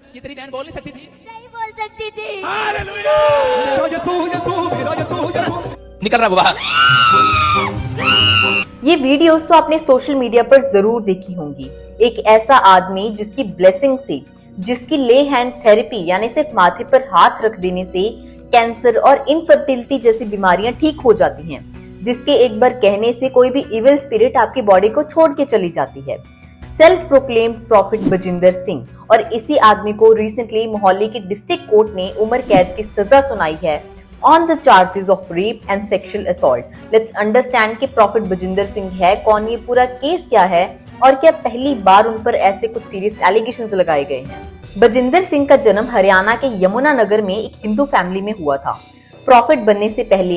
ये तेरी बहन बोल नहीं सकती थी? नहीं बोल सकती थी। निकल रहा बाहर। ये वीडियोस तो आपने सोशल मीडिया पर जरूर देखी होंगी। एक ऐसा आदमी जिसकी ब्लेसिंग से, जिसकी ले हैंड थेरेपी यानी सिर्फ माथे पर हाथ रख देने से कैंसर और इनफर्टिलिटी जैसी बीमारियां ठीक हो जाती हैं, जिसके एक बार कहने से कोई भी इविल स्पिरिट आपकी बॉडी को छोड़ के चली जाती है। Self proclaimed profit Bajinder Singh, और इसी आदमी को रिसेंटली मोहाली की डिस्ट्रिक्ट कोर्ट ने उम्र कैद की सजा सुनाई है on the charges of rape and sexual assault. Let's understand कि प्रॉफिट बजिंदर सिंह है कौन, ये पूरा केस क्या है और क्या पहली बार उन पर ऐसे कुछ सीरियस एलिगेशंस लगाए गए हैं। बजिंदर सिंह का जन्म हरियाणा के यमुनानगर में एक हिंदू फैमिली में हुआ था। प्रॉफिट बनने से पहले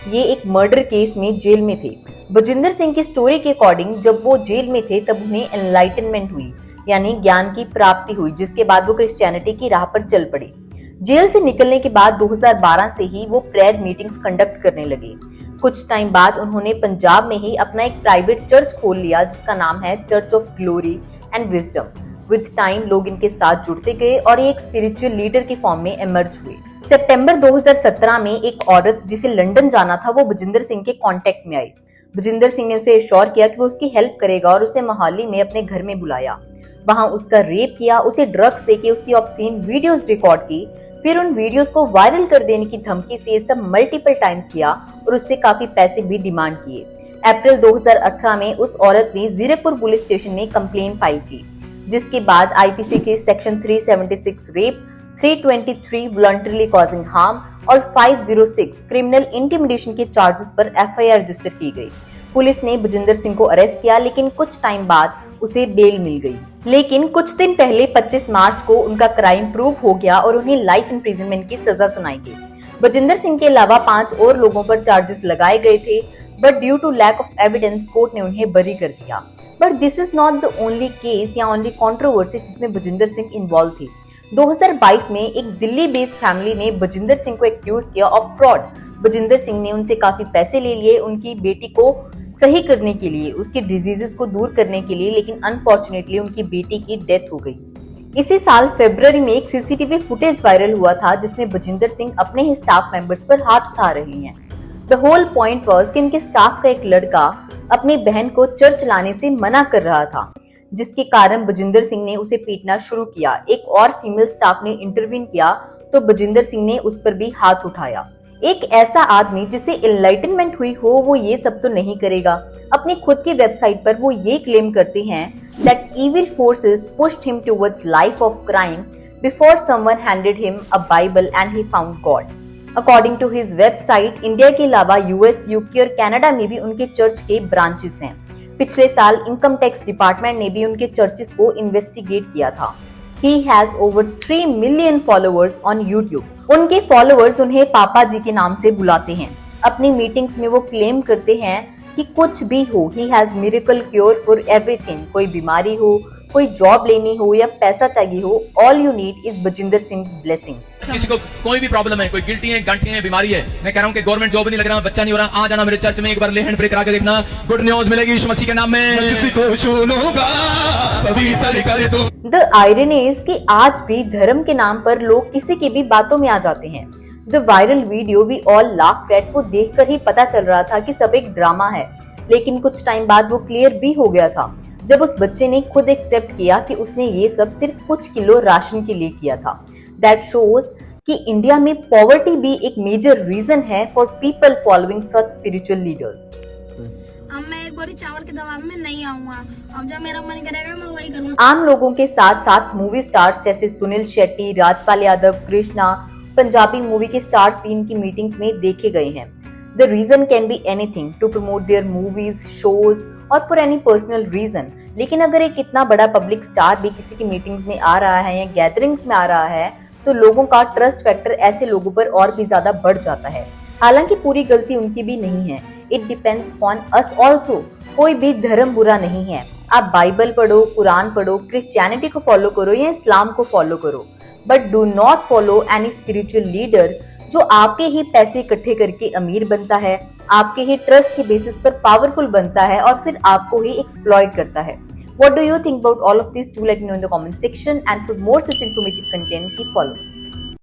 ये एक मर्डर केस में जेल में थे। बजिंदर सिंह की स्टोरी के अकॉर्डिंग जब वो जेल में थे तब उन्हें एनलाइटनमेंट हुई, यानी ज्ञान की प्राप्ति हुई, जिसके बाद वो क्रिश्चियनिटी की राह पर चल पड़े। जेल से निकलने के बाद 2012 से ही वो प्रेयर मीटिंग्स कंडक्ट करने लगे। कुछ टाइम बाद उन्होंने पंजाब में ही अपना एक प्राइवेट चर्च खोल लिया जिसका नाम है church of glory and wisdom. With time लोग इनके साथ जुड़ते गए और ये एक स्पिरिचुअल लीडर की फॉर्म में इमर्ज हुए। सितंबर 2017 में एक औरत जिसे लंदन जाना था वो बजिंदर सिंह के कांटेक्ट में आई। बजिंदर सिंह ने उसे एश्योर किया कि वो उसकी हेल्प करेगा और उसे मोहाली में अपने घर में बुलाया। वहां उसका रेप किया, उसे ड्रग्स देके उसकी ऑब्सीन वीडियोस रिकॉर्ड की, फिर उन वीडियोस को वायरल कर देने की धमकी से ये सब मल्टीपल टाइम्स किया और उससे काफी पैसे भी डिमांड किए। अप्रैल 2018 में उस औरत ने जीरकपुर पुलिस स्टेशन में कंप्लेन फाइल की, जिसके बाद आईपीसी के section 376 rape, 323 voluntarily causing harm और 506 क्रिमिनल इंटिमिडेशन के चार्जेस पर एफआईआर रजिस्टर की गई। पुलिस ने बजिंदर सिंह को अरेस्ट किया, लेकिन कुछ टाइम बाद उसे बेल मिल गई। लेकिन कुछ दिन पहले 25 मार्च को उनका क्राइम प्रूव हो गया और उन्हें लाइफ इम्प्रिजनमेंट की सजा सुनाई गई। बजिंदर सिंह के अलावा 5 और लोगों पर चार्जेस लगाए गए थे, but due to lack of evidence court ने उन्हें बरी कर दिया। But this is not the only case या ओनली कंट्रोवर्सी जिसमें बजिंदर सिंह इन्वॉल्व थी। 2022 में एक दिल्ली बेस्ड फैमिली ने बजिंदर सिंह को एक्यूज किया ऑफ फ्रॉड। बजिंदर सिंह ने उनसे काफी पैसे ले लिए उनकी बेटी को सही करने के लिए, उसके डिजीजेस को दूर करने के लिए, लेकिन अनफॉर्चुनेटली उनकी बेटी की डेथ हो गई। इसी साल फरवरी में एक सीसीटीवी फुटेज वायरल हुआ था जिसमें बजिंदर सिंह अपने ही स्टाफ मेंबर्स पर हाथ उठा रहे हैं। द होल पॉइंट वाज कि उनके स्टाफ का एक लड़का अपनी बहन को चर्च लाने से मना कर रहा था, जिसके कारण बजिंदर सिंह ने उसे पीटना शुरू किया। एक और फीमेल स्टाफ ने इंटरवीन किया तो बजिंदर सिंह ने उस पर भी हाथ उठाया। एक ऐसा आदमी जिसे एनलाइटनमेंट हुई हो वो ये सब तो नहीं करेगा। अपनी खुद की वेबसाइट पर वो ये क्लेम करते हैं that evil forces pushed him towards life of crime before someone handed him a Bible and he found God. According to his website, India के अलावा यूएस, यूके और कनाडा में भी उनके चर्च के ब्रांचेस हैं। पिछले साल इनकम टैक्स डिपार्टमेंट ने भी उनके चर्चेस को इन्वेस्टिगेट किया था। He has over 3 million followers on YouTube। उनके फॉलोअर्स उन्हें पापा जी के नाम से बुलाते हैं। अपनी मीटिंग्स में वो क्लेम करते हैं कि कुछ भी हो, he has miracle cure for everything। कोई बीमारी हो, कोई जॉब लेनी हो या पैसा चाहिए हो, all you need is Bajinder सिंह's blessings। किसी को कोई भी प्रॉब्लम है, कोई गिल्टी है, गंठी है, बीमारी है, मैं कह रहा हूँ कि गवर्नमेंट जॉब नहीं लग रहा, बच्चा नहीं हो रहा, आ जाना मेरे चर्च में, एक बार ले हैंड ब्रेक करा के देखना, गुड न्यूज मिलेगी यीशु मसीह के नाम में। किसी को सुनूंगा पवित्र करे तो। The irony is कि आज भी धर्म के नाम पर लोग किसी की भी बातों में आ जाते हैं। The viral video we all laughed at वो देखकर ही पता चल रहा था कि सब एक ड्रामा है, लेकिन कुछ टाइम बाद वो क्लियर भी हो गया था जब उस बच्चे ने खुद एक्सेप्ट किया कि उसने ये सब सिर्फ कुछ किलो राशन के लिए किया था। That shows कि इंडिया में पॉवर्टी भी एक मेजर रीजन है for people following such spiritual leaders. अब मैं एक बोरी चावल के दबाव में नहीं आऊंगा, अब जब मेरा मन करेगा मैं वही करूंगा। आम लोगों के साथ साथ मूवी स्टार्स जैसे सुनील शेट्टी, राजपाल यादव, कृष्णा, पंजाबी मूवी के स्टार्स भी इनकी मीटिंग्स में देखे गए हैं। The reason can be anything to promote their movies, shows और for any personal reason। लेकिन अगर एक इतना बड़ा पब्लिक स्टार भी किसी की मीटिंग्स में आ रहा है या गैदरिंग्स में आ रहा है तो लोगों का ट्रस्ट फैक्टर ऐसे लोगों पर और भी ज्यादा बढ़ जाता है। हालांकि पूरी गलती उनकी भी नहीं है, it depends on us also. कोई भी धर्म बुरा नहीं है। आप बाइबल पढ़ो, कुरान पढ़ो, क्रिश्चियनिटी को फॉलो करो या इस्लाम को फॉलो करो, but do not follow any spiritual leader जो आपके ही पैसे इकट्ठे करके अमीर बनता है, आपके ही ट्रस्ट के बेसिस पर पावरफुल बनता है और फिर आपको ही एक्सप्लॉइट करता है। What do you think about all of this? Do let me know in the comment section, and for more such informative content, keep following.